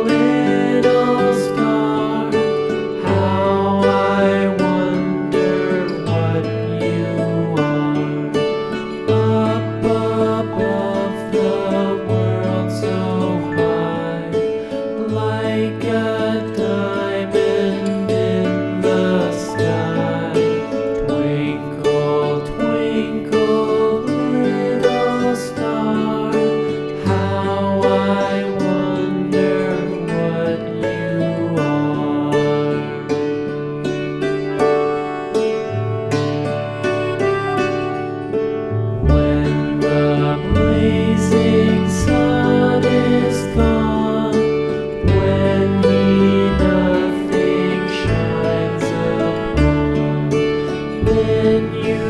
little star, how I wonder what you are. Up above the world so high, like a diamond in the sky. Twinkle, twinkle, little star, how I wonder what you are. When the blazing sun is gone, when nothing shines upon, then you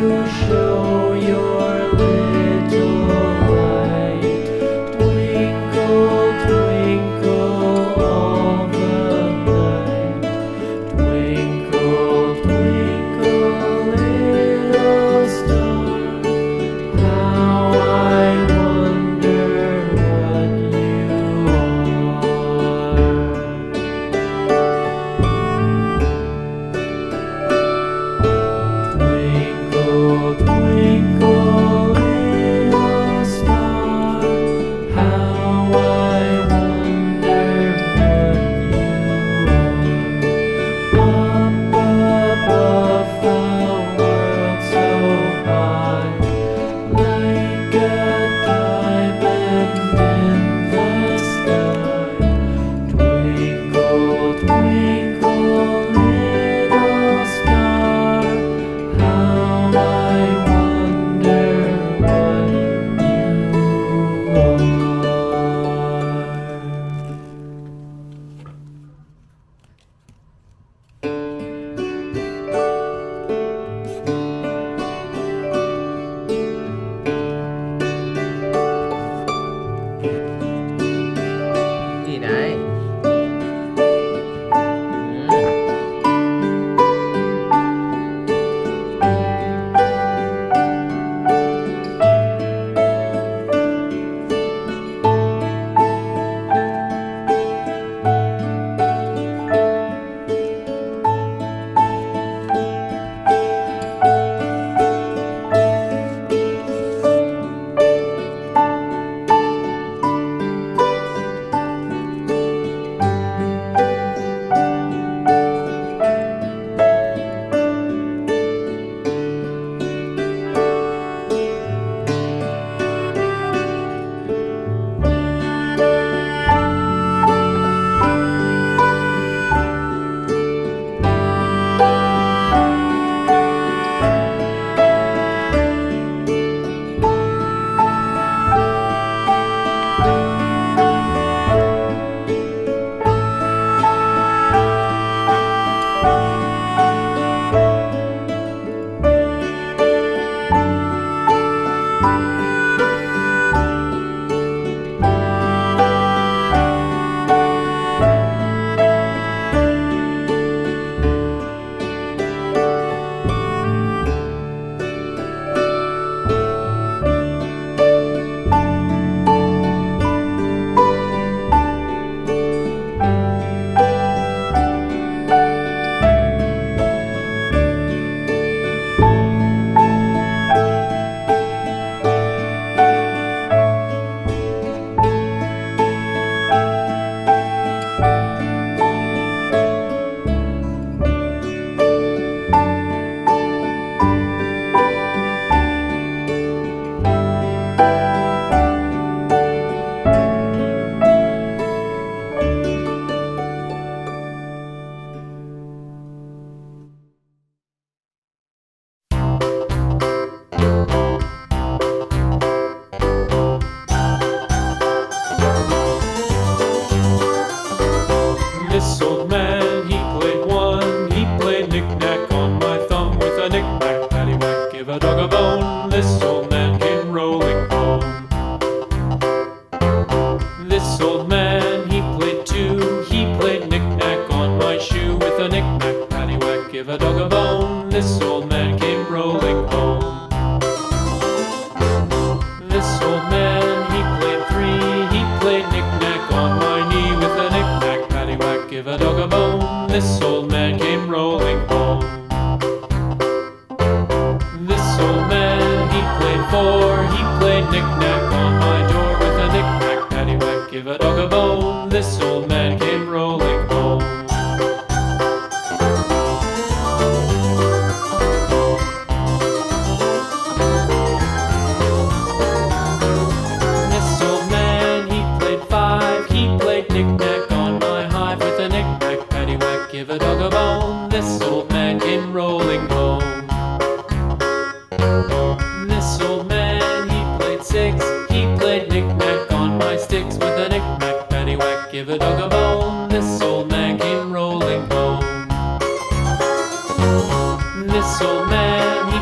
show your little light. Twinkle, twinkle all the night. Twinkle, twinkle, little star, how I wonder what you are. Twinkle, twinkle, little star, how I wonder what you are. Up above the world so high, like a diamond in the sky. Twinkle, twinkle, little star, how I wonder what you are. Gì đấy? This old man, he played one. He played knick-knack on my thumb with a knick-knack, paddywhack, give a dog a bone. This old man came rolling home. This old man, he played two. He played knick-knack on my shoe with a knick-knack, paddywhack, give a dog a bone. This old man came rolling home. This old man, he played three. He played knick-knack on my knee with a knick This old man came rolling home. This old man, he played four. He played knick-knack on my door with a knick-knack, paddywhack, give a dog a bone. This old man came rolling home. This old man, he played five. He played knick-knack on my hive with a knick-knack, paddywhack, give a dog a bone. This old man came rolling home. This old man, he played six. He played knick-knack on my sticks with a knick-knack, paddywhack, give a dog a bone. This old man came rolling home. This old man, he